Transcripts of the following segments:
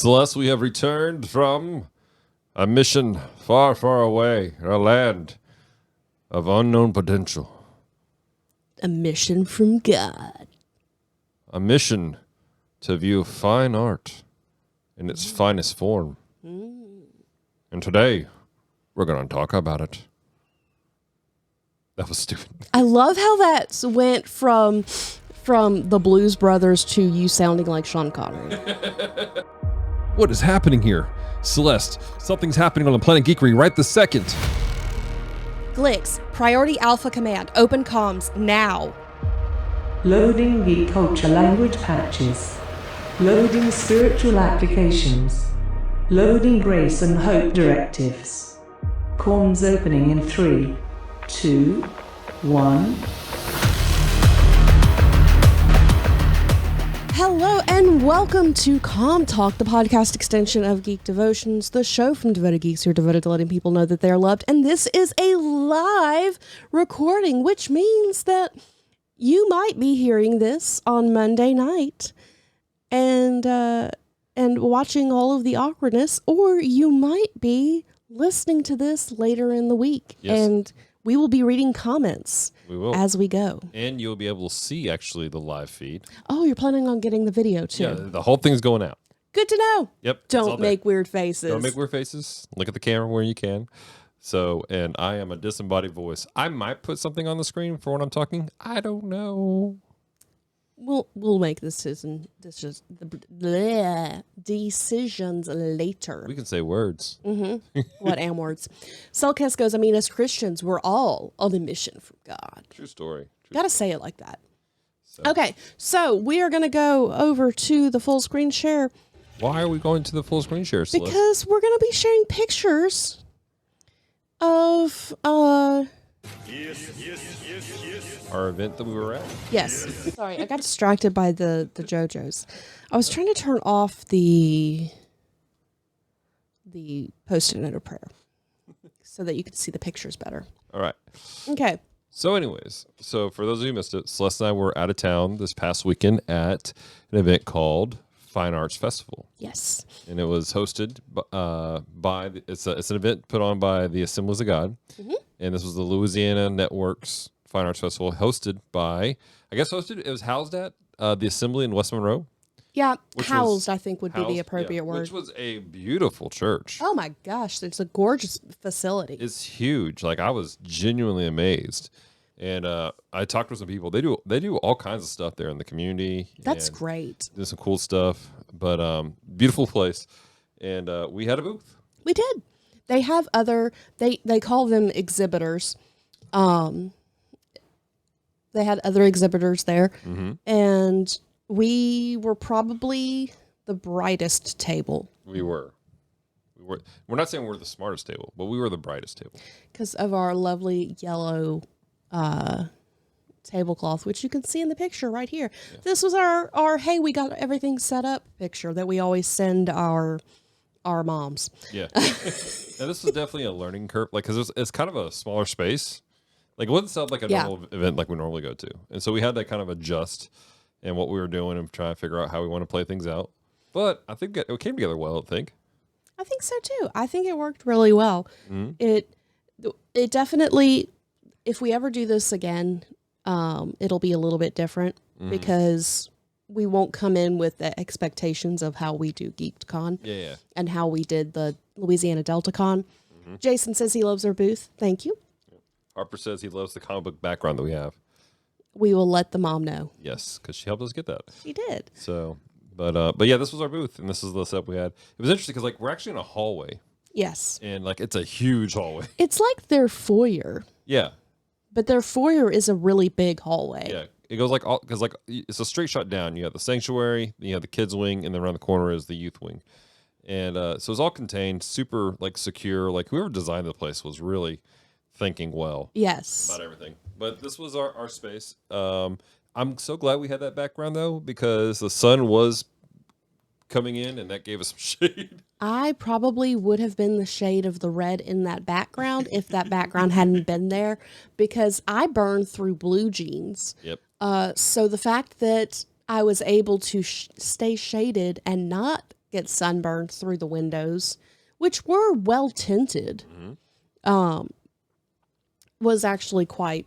Celeste, we have returned from a mission far, far away, a land of unknown potential. A mission from God. A mission to view fine art in its finest form. And today, we're going to talk about it. That was stupid. I love how that went from the Blues Brothers to you sounding like Sean Connery. What is happening here? Celeste, something's happening on the planet Geekery right this second. Glix, priority alpha command, open comms, now. Loading Geek Culture language patches. Loading spiritual applications. Loading grace and hope directives. Comms opening in 3, 2, 1. Hello and welcome to Com Talk, the podcast extension of Geek Devotions, the show from devoted geeks who are devoted to letting people know that they're loved. And this is a live recording, which means that you might be hearing this on Monday night and watching all of the awkwardness, or you might be listening to this later in the week. Yes. And we will be reading comments as we go. And you'll be able to see, actually, the live feed. Oh, you're planning on getting the video, too. Yeah, the whole thing's going out. Good to know. Yep. it's all Don't there. make weird faces. Don't make weird faces. Look at the camera where you can. So, and I am a disembodied voice. I might put something on the screen for when I'm talking. I don't know. We'll make decisions later. We can say words. What am words? Cellcast goes, I mean, as Christians, we're all on a mission from God. True story. Gotta say it like that. Okay, so we are going to go over to the full screen share. Why are we going to the full screen share, Celeste? Because we're going to be sharing pictures of Our event that we were at. yes. Sorry, I got distracted by the JoJo's. I was trying to turn off the post-it note of prayer so that you could see the pictures better. All right. Okay. So anyways, for those of you who missed it, Celeste and I were out of town this past weekend at an event called Fine Arts Festival. Yes. And it was hosted it's an event put on by the Assemblies of God. And this was the Louisiana Network's Fine Arts Festival, hosted by, it was housed at the Assembly in West Monroe. Yeah, Which housed, was I think, would be the appropriate word. Which was a beautiful church. Oh my gosh, it's a gorgeous facility. It's huge. Like, I was genuinely amazed. And I talked with some people. They do all kinds of stuff there in the community. That's and great. do some cool stuff. But beautiful place. And we had a booth. We did. They have other, they call them exhibitors. They had other exhibitors there. And we were probably the brightest table. We were. We're not saying we're the smartest table, but we were the brightest table. Because of our lovely yellow tablecloth, which you can see in the picture right here. Yeah. This was our hey, we got everything set up picture that we always send our moms. Yeah. And this was definitely a learning curve, like, because it's kind of a smaller space. Like, it wouldn't sound like a normal event like we normally go to. And so we had to kind of adjust in what we were doing and try to figure out how we want to play things out. But I think it came together well, I think so too. I think it worked really well. It definitely, if we ever do this again, it'll be a little bit different because we won't come in with the expectations of how we do GeekCon and how we did the Louisiana DeltaCon. Jason says he loves our booth. Thank you. Harper says he loves the comic book background that we have. We will let the mom know. Yes, because she helped us get that. She did. So, but yeah, this was our booth, and this is the setup we had. It was interesting because, like, we're actually in a hallway. Yes. And, like, it's a huge hallway. It's like their foyer. Yeah. But their foyer is a really big hallway. Yeah. It goes like because like it's a straight shot down. You have the sanctuary, then you have the kids wing, and then around the corner is the youth wing. And so it's all contained, super like secure. Like, whoever designed the place was really thinking well. Yes. About everything. But this was our space. I'm so glad we had that background though, because the sun was coming in and that gave us some shade. I probably would have been the shade of the red in that background if that background hadn't been there, because I burn through blue jeans. Yep. So the fact that I was able to stay shaded and not get sunburned through the windows, which were well tinted, was actually quite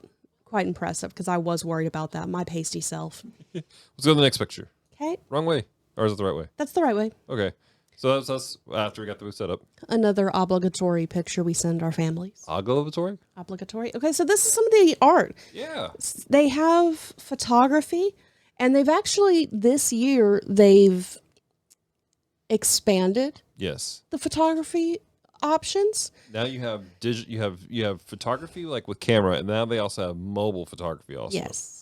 impressive because I was worried about that. My pasty self. Let's go to the next picture. Okay. Wrong way. Or is it the right way? That's the right way. Okay. So that's us after we got the booth set up. Another obligatory picture we send our families. Obligatory? Obligatory. Okay, so this is some of the art. Yeah. They have photography, and they've actually, this year, they've expanded the photography options. Now you have you have photography like with camera, and now they also have mobile photography also. Yes.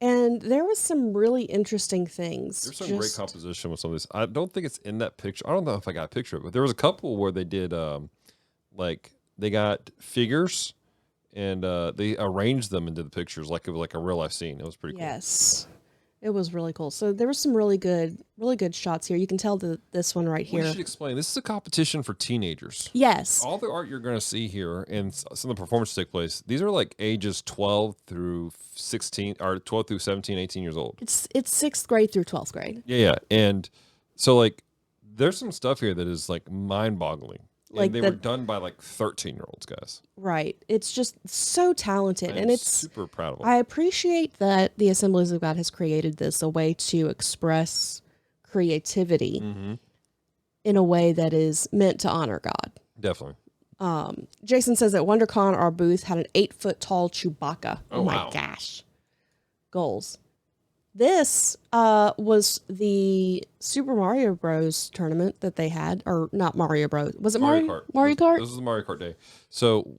And there was some really interesting things. There's some great composition with some of this. I don't think it's in that picture. I don't know if I got a picture of it, but there was a couple where they did like they got figures and they arranged them into the pictures like it was like a real life scene. It was pretty cool. Yes. It was really cool. So there were some really good shots here. You can tell this one right here. We should explain. This is a competition for teenagers. Yes. All the art you're going to see here and some of the performances take place, these are like ages 12 through 16, or 12 through 17, 18 years old. It's 6th grade through 12th grade. Yeah. And so like there's some stuff here that is like mind-boggling. Like they were done by like 13-year-olds, guys. Right. It's just so talented. And it's super proud of them. I appreciate that the Assemblies of God has created this, a way to express creativity in a way that is meant to honor God. Definitely. Jason says at WonderCon, our booth had an 8-foot tall Chewbacca. Oh my gosh. Goals. This was the Super Mario Bros. Tournament that they had, or not Mario Bros. Was it Mario Kart? Mario Kart? This is the Mario Kart day. So,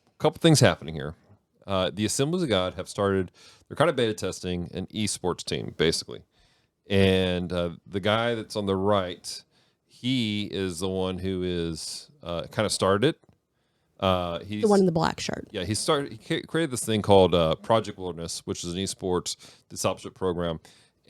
a couple things happening here. The Assemblies of God have started, they're kind of beta testing an esports team, basically. And the guy that's on the right, he is the one who is kind of started it. He's the one in the black shirt. Yeah, he created this thing called Project Wilderness, which is an esports discipleship program,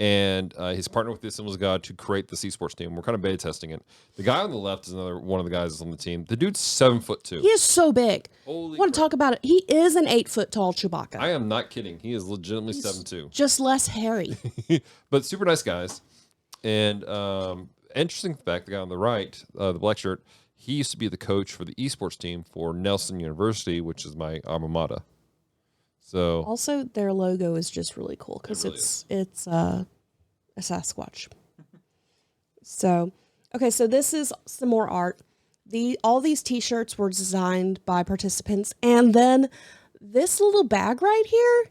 and he's partnered with the Assemblies of God to create this esports team. We're kind of beta testing it. The guy on the left is another one of the guys that's on the team. The dude's 7'2". He is so big. Holy want to talk about it? He is an 8-foot tall Chewbacca. I am not kidding. He is legitimately 7'2". Just less hairy. But super nice guys. And interesting fact, the guy on the right, the black shirt, he used to be the coach for the esports team for Nelson University, which is my alma mater. So also, their logo is just really cool because it's a Sasquatch. So, okay, so this is some more art. All these T-shirts were designed by participants, and then this little bag right here.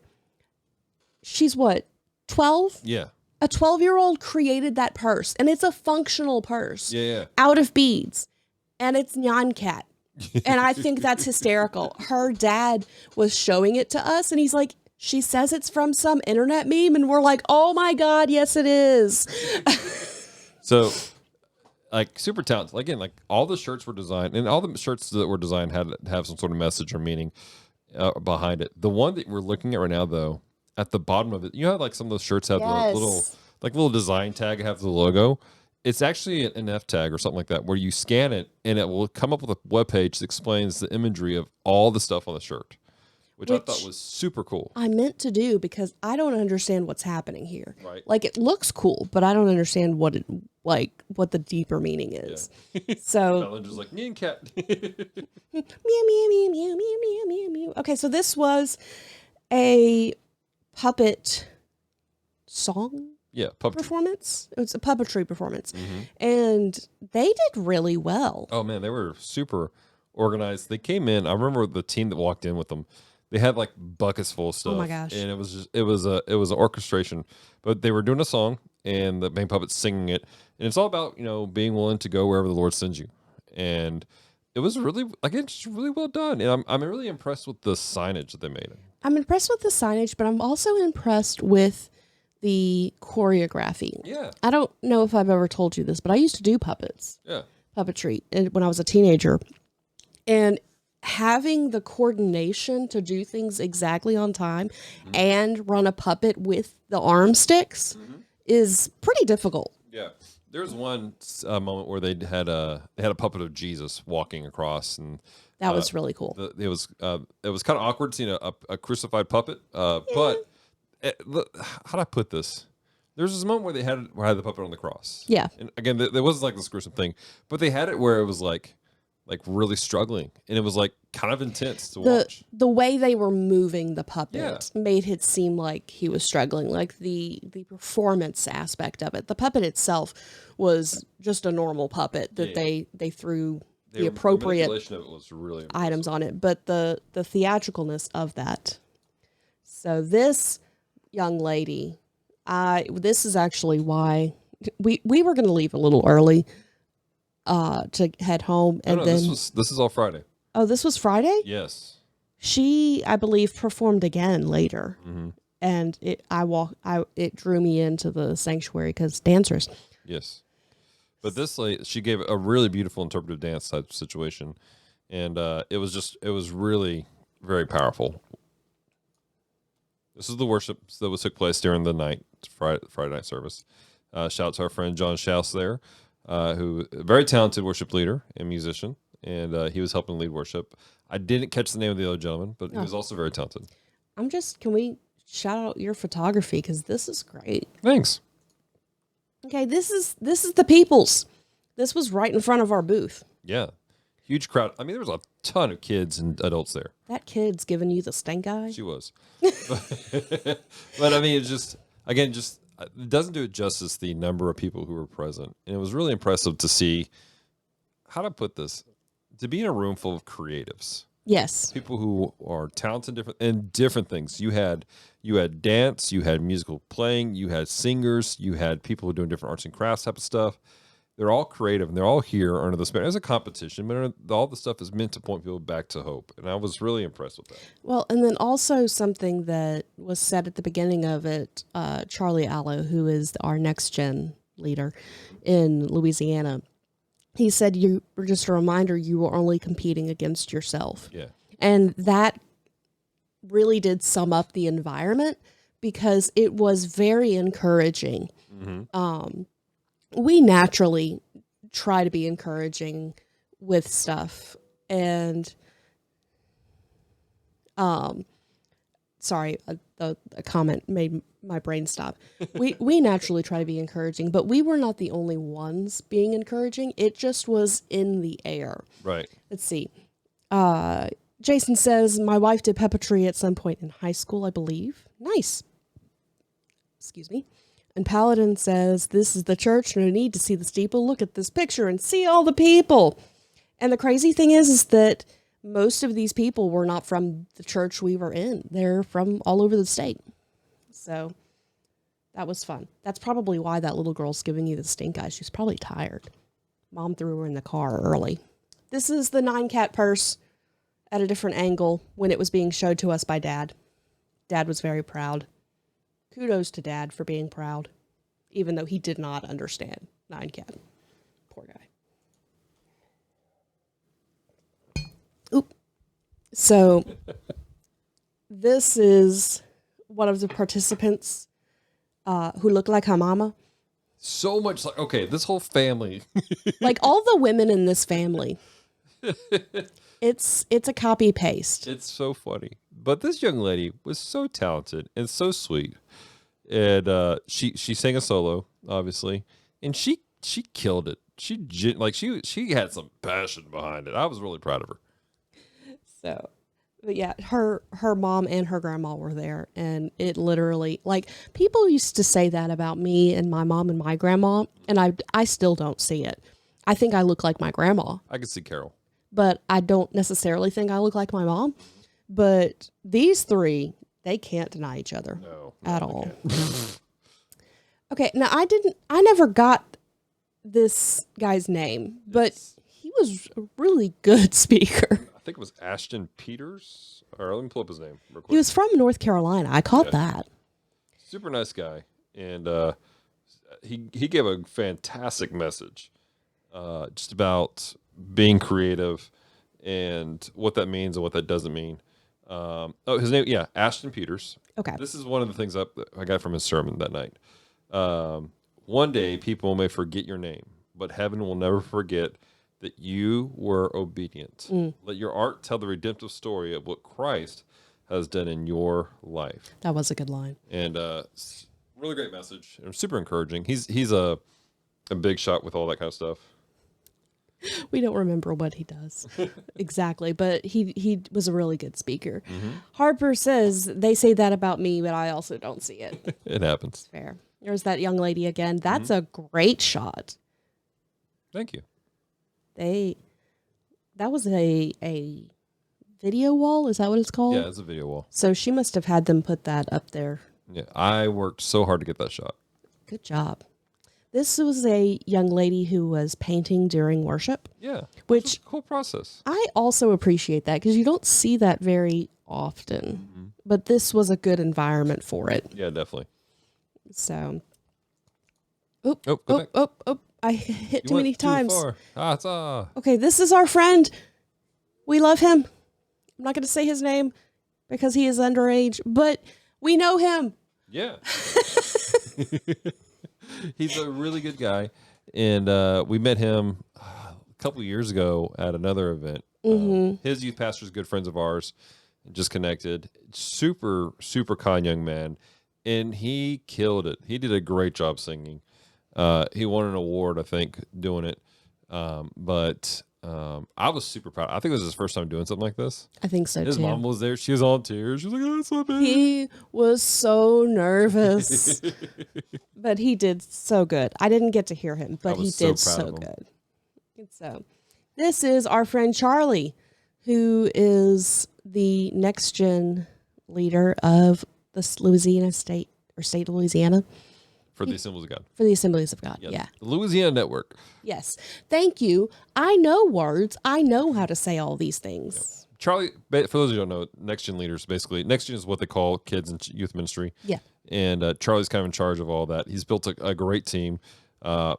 She's what, 12? Yeah. A 12-year-old created that purse, and it's a functional purse. Yeah. Out of beads. And it's Nyan cat. And I think that's hysterical. Her dad was showing it to us, and he's like, she says it's from some internet meme, and we're like, oh my God, yes it is. So, like, super talented. Again, like, all the shirts were designed, and all the shirts that were designed had to have some sort of message or meaning behind it. The one that we're looking at right now, though, at the bottom of it, you know how, like, some of those shirts have the little design tag, have the logo? It's actually an F tag or something like that, where you scan it and it will come up with a web page that explains the imagery of all the stuff on the shirt, which I thought was super cool. I meant to do because I don't understand what's happening here. Right. Like, it looks cool, but I don't understand what the deeper meaning is. Yeah. So just like Nyan cat. Meow meow meow meow meow meow meow meow. Okay, so this was a puppet song. Yeah, puppetry performance. It's a puppetry performance, and they did really well. Oh man, they were super organized. They came in. I remember the team that walked in with them. They had like buckets full of stuff. Oh my gosh! And it was an orchestration. But they were doing a song, and the main puppet's singing it, and it's all about being willing to go wherever the Lord sends you. And it was really just really well done. And I'm really impressed with the signage that they made. I'm impressed with the signage, but I'm also impressed with the choreography. Yeah. I don't know if I've ever told you this, but I used to do puppets. Yeah. Puppetry when I was a teenager. And having the coordination to do things exactly on time and run a puppet with the arm sticks is pretty difficult. Yeah. There was one moment where they had a puppet of Jesus walking across, and that was really cool. It was kind of awkward seeing a crucified puppet, but how do I put this? There's this moment where they had the puppet on the cross. Yeah. And again, there wasn't like this gruesome thing, but they had it where it was like really struggling, and it was like kind of intense to watch. The way they were moving the puppet made it seem like he was struggling, like the performance aspect of it. The puppet itself was just a normal puppet that they threw the appropriate the manipulation of it was really impressive. Items on it, but the theatricalness of that. So this young lady, this is actually why we were going to leave a little early to head home, and then this is all Friday. Oh, this was Friday? Yes. She, I believe, performed again later, and it drew me into the sanctuary because dancers. Yes, but this lady, she gave a really beautiful interpretive dance type situation, and it was really very powerful. This is the worship that took place during the night Friday night service. Shout out to our friend John Schaus there. Who a very talented worship leader and musician, and he was helping lead worship. I didn't catch the name of the other gentleman, but he was also very talented. Can we shout out your photography, because this is great. Thanks. Okay, this is the people's. This was right in front of our booth. Yeah, huge crowd. I mean, there was a ton of kids and adults there. That kid's giving you the stink eye. She was, but I mean, it doesn't do it justice, the number of people who were present. And it was really impressive to see, how to put this, to be in a room full of creatives. Yes. People who are talented in different things. You had dance, you had musical playing, you had singers, you had people doing different arts and crafts type of stuff. They're all creative, and they're all here under the spirit. There's a competition, but all the stuff is meant to point people back to hope. And I was really impressed with that. Well, and then also something that was said at the beginning of it, Charlie Allo, who is our next gen leader in Louisiana, he said, "You were just a reminder you were only competing against yourself." Yeah. And that really did sum up the environment, because it was very encouraging. Mm-hmm. We naturally try to be encouraging with stuff, and sorry, a comment made my brain stop. We naturally try to be encouraging, but we were not the only ones being encouraging. It just was in the air. Right. Let's see. Jason says, my wife did puppetry at some point in high school, I believe. Nice. Excuse me. And Paladin says, this is the church, no need to see the steeple. Look at this picture and see all the people. And the crazy thing is that most of these people were not from the church we were in. They're from all over the state. So that was fun. That's probably why that little girl's giving you the stink eye. She's probably tired. Mom threw her in the car early. This is the 9-cat purse at a different angle when it was being showed to us by Dad. Dad was very proud. Kudos to Dad for being proud, even though he did not understand 9-cat. Poor guy. Oop. So this is one of the participants who looked like her mama. So much like, okay, this whole family. Like all the women in this family. It's a copy paste. It's so funny. But this young lady was so talented and so sweet. And she sang a solo, obviously, and she killed it. She had some passion behind it. I was really proud of her. So, but yeah, her mom and her grandma were there, and it literally, like, people used to say that about me and my mom and my grandma, and I still don't see it. I think I look like my grandma. I can see Carol. But I don't necessarily think I look like my mom. But these three, they can't deny each other at all. Okay, now I never got this guy's name, but he was a really good speaker. I think it was Ashton Peters. Or let me pull up his name real quick. He was from North Carolina. I caught that. Super nice guy. And he gave a fantastic message just about being creative and what that means and what that doesn't mean. His name, Ashton Peters. Okay. This is one of the things I got from his sermon that night. One day people may forget your name, but heaven will never forget that you were obedient. Let your art tell the redemptive story of what Christ has done in your life. That was a good line. And really great message. And super encouraging. He's a big shot with all that kind of stuff. We don't remember what he does exactly, but he was a really good speaker. Harper says, they say that about me, but I also don't see it. It happens. Fair. There's that young lady again. That's a great shot. Thank you. That was a video wall. Is that what it's called? Yeah, it's a video wall. So she must have had them put that up there. Yeah, I worked so hard to get that shot. Good job. This was a young lady who was painting during worship. Yeah. Which cool process. I also appreciate that because you don't see that very often. But this was a good environment for it. Yeah, definitely. So. Go back. I hit You too many went too times. far. Okay, this is our friend. We love him. I'm not going to say his name because he is underage, but we know him. Yeah. He's a really good guy. And we met him a couple years ago at another event. His youth pastor is good friends of ours. Just connected. Super, super kind young man. And he killed it. He did a great job singing. He won an award, I think, doing it. But I was super proud. I think it was his first time doing something like this. I think so, His too. mom was there. She was all in tears. She was like, oh, that's my baby. He was so nervous. But he did so good. I didn't get to hear him, but he did so good. And so this is our friend Charlie, who is the next gen leader of the Louisiana state of Louisiana. For the Assemblies of God. For the Assemblies of God, yeah. The Louisiana Network. Yes. Thank you. I know words. I know how to say all these things. Yep. Charlie, for those who don't know, Next Gen leaders, basically, Next Gen is what they call kids and youth ministry. Yeah. And Charlie's kind of in charge of all that. He's built a great team.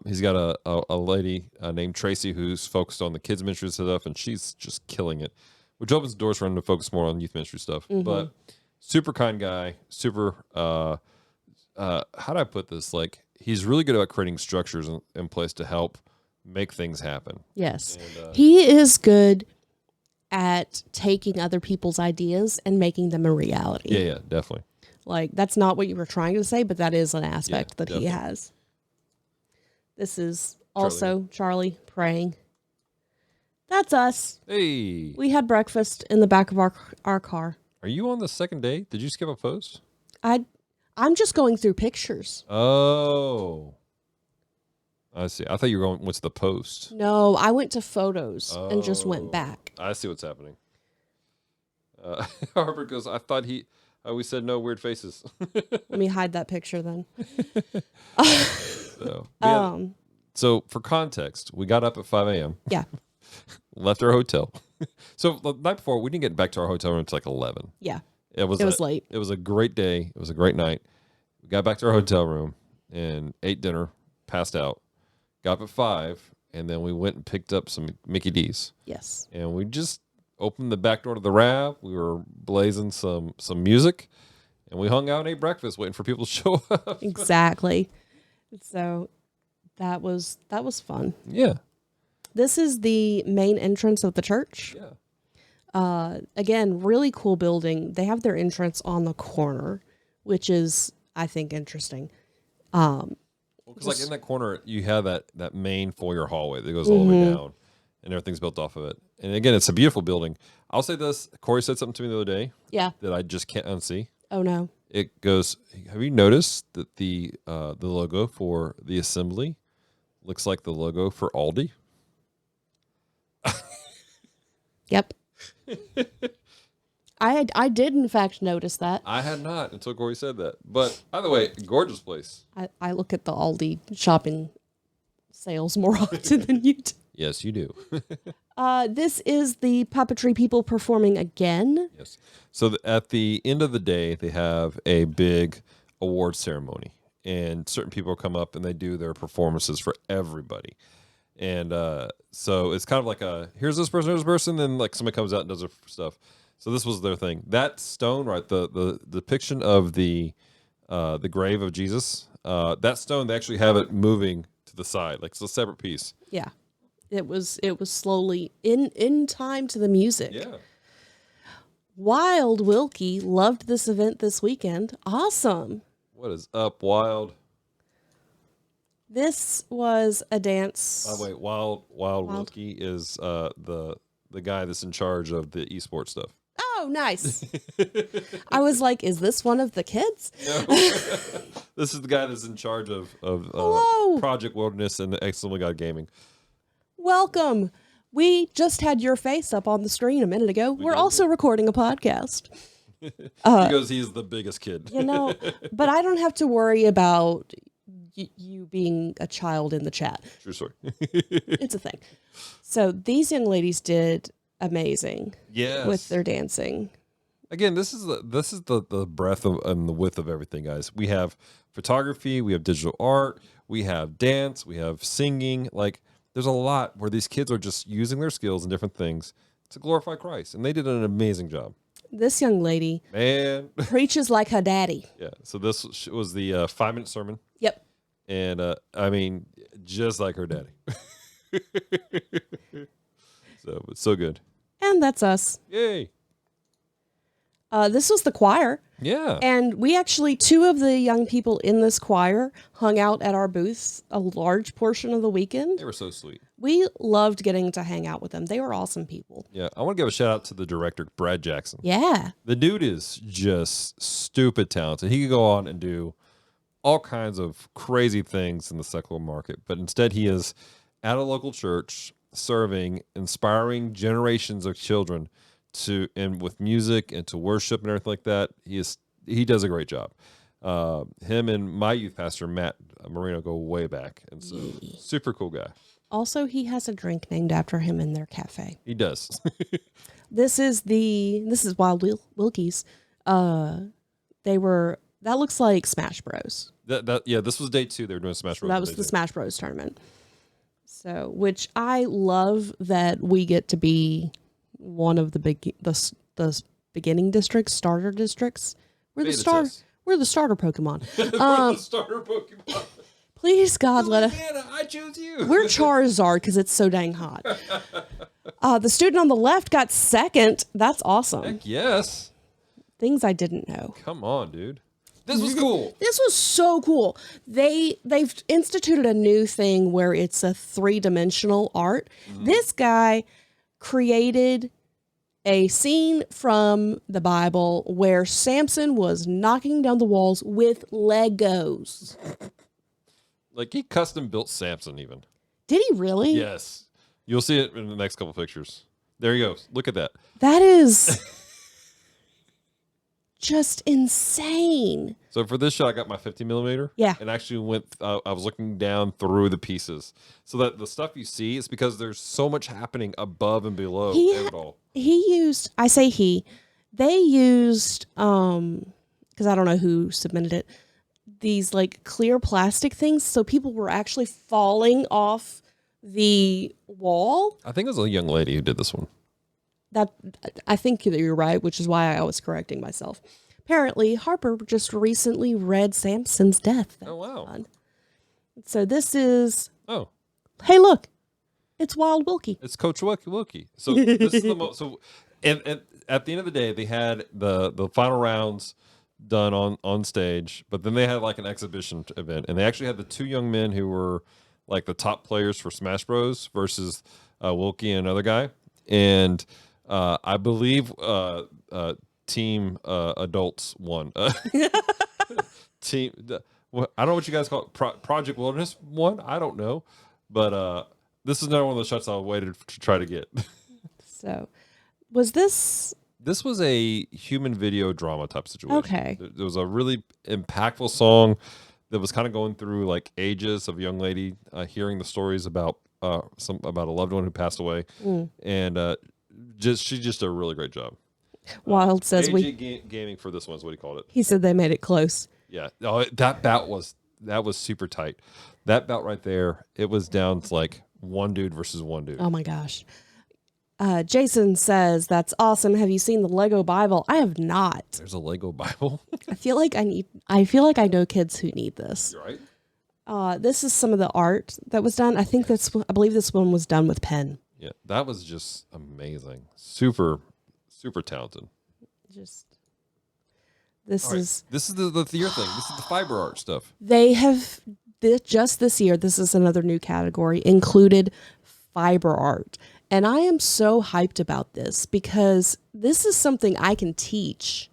He's got a lady named Tracy who's focused on the kids ministry stuff, and she's just killing it, which opens the doors for him to focus more on youth ministry stuff. But super kind guy, super... how do I put this? Like, he's really good at creating structures in place to help make things happen. Yes. And, he is good at taking other people's ideas and making them a reality. Yeah, definitely. Like, that's not what you were trying to say, but that is an aspect that definitely. he has. This is also Charlie praying. That's us. Hey. We had breakfast in the back of our car. Are you on the second day? Did you skip a post? I'm just going through pictures. Oh. I see. I thought you went to the post. No, I went to photos and just went back. I see what's happening. Harper goes, I thought we said no weird faces. Let me hide that picture then. So for context, we got up at 5 a.m. Yeah. Left our hotel. So the night before, we didn't get back to our hotel room until like 11. Yeah. It was late. It was a great day. It was a great night. We got back to our hotel room and ate dinner, passed out, got up at 5, and then we went and picked up some Mickey D's. Yes. And we just opened the back door to the RAV. We were blazing some music, and we hung out and ate breakfast waiting for people to show up. Exactly. So that was fun. Yeah. This is the main entrance of the church. Yeah. Again, really cool building. They have their entrance on the corner, which is, I think, interesting. Because like in that corner, you have that main foyer hallway that goes all the way down, and everything's built off of it. And again, it's a beautiful building. I'll say this. Corey said something to me the other day. Yeah. That I just can't unsee. Oh, no. It goes, have you noticed that the logo for the Assembly looks like the logo for Aldi? Yep. I did in fact notice that. I had not until Corey said that. But either way, gorgeous place. I look at the Aldi shopping sales more often than you do. Yes, you do. This is the puppetry people performing again. Yes. So at the end of the day, they have a big award ceremony, and certain people come up and they do their performances for everybody. And so it's kind of like here's this person, then like somebody comes out and does their stuff. So this was their thing. That stone, right, the depiction of the grave of Jesus, that stone, they actually have it moving to the side, like it's a separate piece. Yeah. It was slowly in time to the music. Yeah. Wild Wilkie loved this event this weekend. Awesome. What is up, Wild? This was a dance. Oh wait, Wild Wilkie is the guy that's in charge of the esports stuff. Oh, nice. I was like, is this one of the kids? No. This is the guy that's in charge of Hello. Project Wilderness and the Excellent God Gaming. Welcome. We just had your face up on the screen a minute ago. We're also recording a podcast. Because he's the biggest kid. But I don't have to worry about you being a child in the chat. True story. It's a thing. So these young ladies did amazing. Yes. With their dancing. Again, this is the breadth of, and the width of everything, guys. We have photography, we have digital art, we have dance, we have singing. Like, there's a lot where these kids are just using their skills and different things to glorify Christ, and they did an amazing job. This young lady, man, preaches like her daddy. Yeah. So this was the 5-minute sermon. Yep. And I mean, just like her daddy. So it's so good. And that's us. Yay. This was the choir. Yeah. And we actually, 2 of the young people in this choir hung out at our booths a large portion of the weekend. They were so sweet. We loved getting to hang out with them. They were awesome people. Yeah. I want to give a shout out to the director, Brad Jackson. Yeah. The dude is just stupid talented. He could go on and do all kinds of crazy things in the secular market, but instead he is at a local church serving, inspiring generations of children and with music and to worship and everything like that. He does a great job. Him and my youth pastor, Matt Marino, go way back. And so super cool guy. Also, he has a drink named after him in their cafe. He does. This is Wild Wilkie's. That looks like Smash Bros. This was day 2. They were doing Smash Bros. That was the Smash Bros tournament. So, which I love that we get to be one of the beginning districts, starter districts. We're the starter Pokemon. The starter Pokemon. Please, God, let us. I choose you. We're Charizard because it's so dang hot. The student on the left got second. That's awesome. Heck yes. Things I didn't know. Come on, dude. This was cool. This was so cool. They've instituted a new thing where it's a 3-dimensional art. Mm-hmm. This guy created a scene from the Bible where Samson was knocking down the walls with Legos. Like, he custom built Samson even. Did he really? Yes. You'll see it in the next couple pictures. There he goes. Look at that. That is just insane. So for this shot, I got my 50 millimeter. Yeah. And actually I was looking down through the pieces. So that the stuff you see is because there's so much happening above and below it all. They used, because I don't know who submitted it, these like clear plastic things. So people were actually falling off the wall. I think it was a young lady who did this one. I think that you're right, which is why I was correcting myself. Apparently, Harper just recently read Samson's death. Oh, wow. Fun. So this is... Oh. Hey, look. It's Wild Wilkie. It's Coach Wilkie. So this is the most... So, and at the end of the day, they had the final rounds done on stage, but then they had like an exhibition event, and they actually had the 2 young men who were like the top players for Smash Bros. Versus Wilkie and another guy. And I believe... Team adults won. Team, I don't know what you guys call it. Project Wilderness won. I don't know, but this is another one of the shots I waited to try to get. So, was this? This was a human video drama type situation. Okay, there was a really impactful song that was kind of going through like ages of a young lady hearing the stories about about a loved one who passed away, and she just did a really great job. Wild says gaming for this one is what he called it. He said they made it close. Yeah. Oh, that bout was super tight. That bout right there, it was down to like one dude versus one dude. Oh my gosh. Jason says that's awesome. Have you seen the Lego Bible? I have not. There's a Lego Bible. I feel like I know kids who need this. You're right. This is some of the art that was done. I believe this one was done with pen. Yeah, that was just amazing. Super, super talented. This is the theater thing. This is the fiber art stuff. They have just this year. This is another new category included fiber art, and I am so hyped about this because this is something I can teach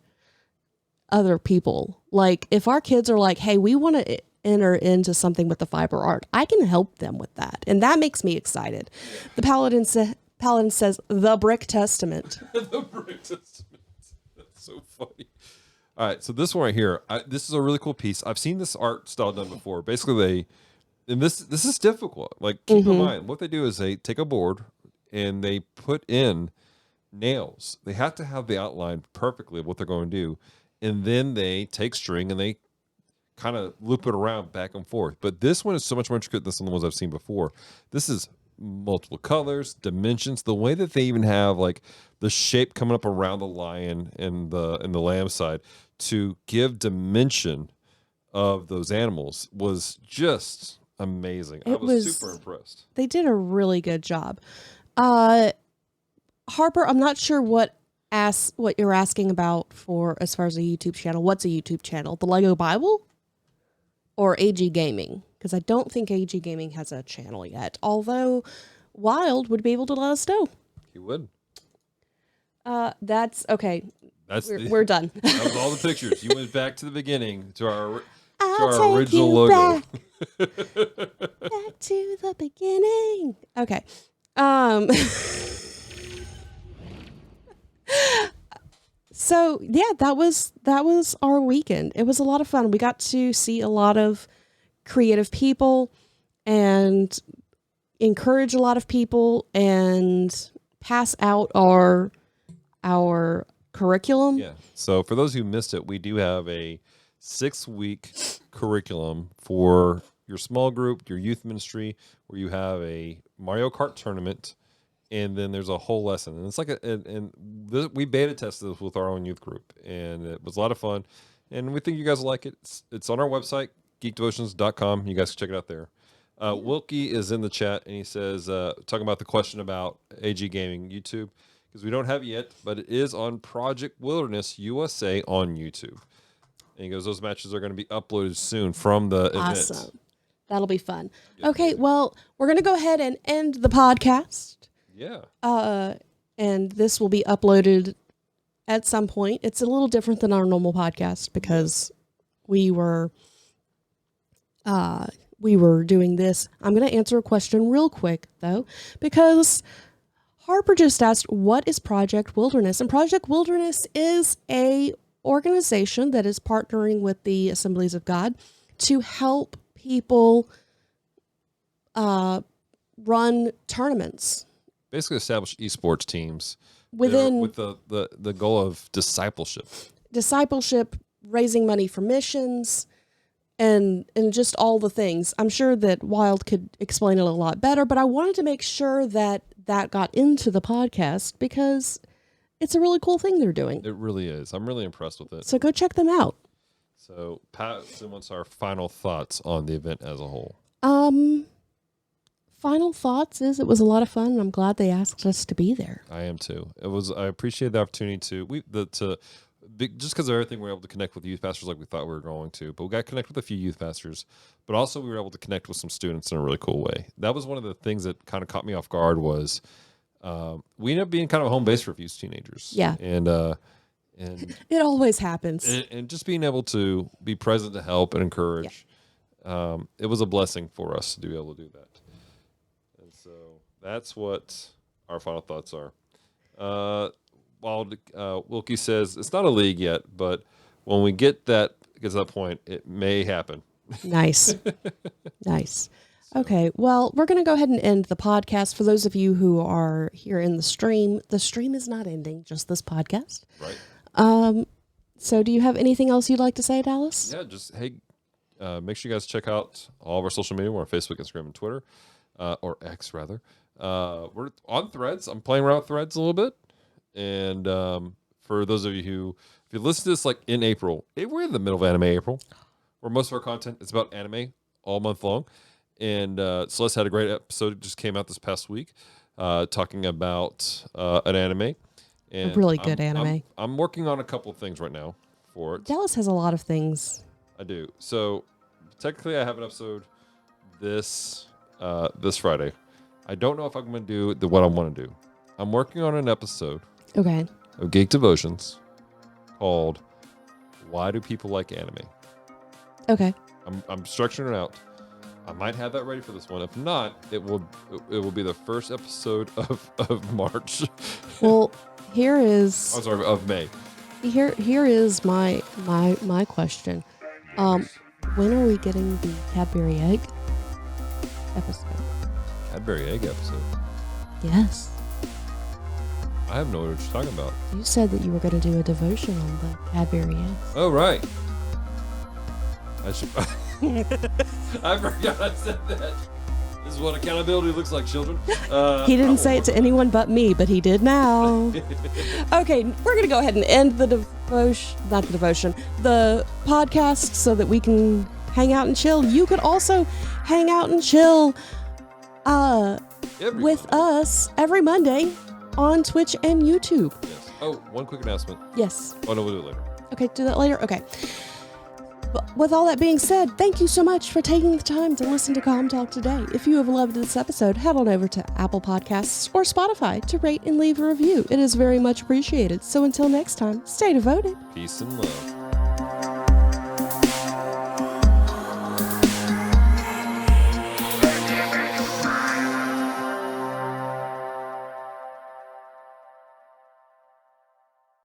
other people. Like if our kids are like, "Hey, we want to enter into something with the fiber art," I can help them with that, and that makes me excited. The Paladin says the Brick Testament. The Brick Testament. That's so funny. All right, so this one right here, this is a really cool piece. I've seen this art style done before. Basically, this is difficult. Like, keep in mind, what they do is they take a board and they put in nails. They have to have the outline perfectly of what they're going to do, and then they take string and they kind of loop it around back and forth. But this one is so much more intricate than some of the ones I've seen before. This is multiple colors, dimensions, the way that they even have like the shape coming up around the lion and the lamb side to give dimension of those animals was just amazing. I was super impressed. They did a really good job. Harper, I'm not sure what you're asking about for as far as a YouTube channel. What's a YouTube channel? The Lego Bible or AG Gaming? Because I don't think AG Gaming has a channel yet. Although Wild would be able to let us know. He would. That's okay. We're done. That was all the pictures. You went back to the beginning to our I'll original logo. Back to the beginning. Okay. So yeah, that was our weekend. It was a lot of fun. We got to see a lot of creative people and encourage a lot of people and pass out our curriculum. Yeah. So for those who missed it, we do have a 6-week curriculum for your small group, your youth ministry, where you have a Mario Kart tournament, and then there's a whole lesson. And it's like we beta tested this with our own youth group, and it was a lot of fun. And we think you guys will like it. It's on our website, geekdevotions.com. You guys can check it out there. Wilkie is in the chat, and he says, talking about the question about AG Gaming YouTube, because we don't have it yet, but it is on Project Wilderness USA on YouTube. And he goes, those matches are going to be uploaded soon from the event. Awesome. That'll be fun. Okay, well, we're going to go ahead and end the podcast. Yeah. And this will be uploaded at some point. It's a little different than our normal podcast because we were doing this. I'm going to answer a question real quick, though, because Harper just asked, what is Project Wilderness? And Project Wilderness is a organization that is partnering with the Assemblies of God to help people run tournaments. Basically establish esports teams with the goal of discipleship, raising money for missions, and just all the things. I'm sure that Wild could explain it a lot better, but I wanted to make sure that got into the podcast because it's a really cool thing they're doing. It really is. I'm really impressed with it. So go check them out. So Pat wants our final thoughts on the event as a whole. Final thoughts is it was a lot of fun, and I'm glad they asked us to be there. I am too. I appreciate the opportunity just because of everything, we were able to connect with youth pastors like we thought we were going to. But we got to connect with a few youth pastors, but also we were able to connect with some students in a really cool way. That was one of the things that kind of caught me off guard was we ended up being kind of a home base for a few teenagers. Yeah. And it always happens. And just being able to be present to help and encourage, it was a blessing for us to be able to do that. And so that's what our final thoughts are. While Wilkie says it's not a league yet, but when we get to that point, it may happen. Nice. Nice. Okay, well, we're going to go ahead and end the podcast. For those of you who are here in the stream is not ending, just this podcast. Right. So do you have anything else you'd like to say, Dallas? Yeah, just, hey, make sure you guys check out all of our social media. We're on Facebook, Instagram, and Twitter, or X, rather. We're on Threads. I'm playing around with Threads a little bit. And for those of you if you listen to this like in April, we're in the middle of Anime April, where most of our content is about anime all month long. And Celeste had a great episode. It just came out this past week talking about an anime. And a really good anime. I'm working on a couple of things right now for it. Dallas has a lot of things. I do. So technically, I have an episode this Friday. I don't know if I'm going to do what I want to do. I'm working on an episode Okay. of Geek Devotions called "Why Do People Like Anime?" Okay. I'm structuring it out. I might have that ready for this one. If not, it will be the first episode of March. Well, here is. I'm sorry, of May. Here is my question. When are we getting the Cadbury egg episode? Cadbury egg episode. Yes. I have no idea what you're talking about. You said that you were going to do a devotion on the Cadbury eggs. Oh, right. I forgot I said that. This is what accountability looks like, children. He didn't say it to anyone but me, but he did now. Okay, we're going to go ahead and end the the podcast so that we can hang out and chill. You could also hang out and chill with us every Monday on Twitch and YouTube. Yes. Oh, one quick announcement. Yes. Oh, no, we'll do it later. Okay, do that later? Okay. But with all that being said, thank you so much for taking the time to listen to Com Talk today. If you have loved this episode, head on over to Apple Podcasts or Spotify to rate and leave a review. It is very much appreciated. So until next time, stay devoted. Peace and love.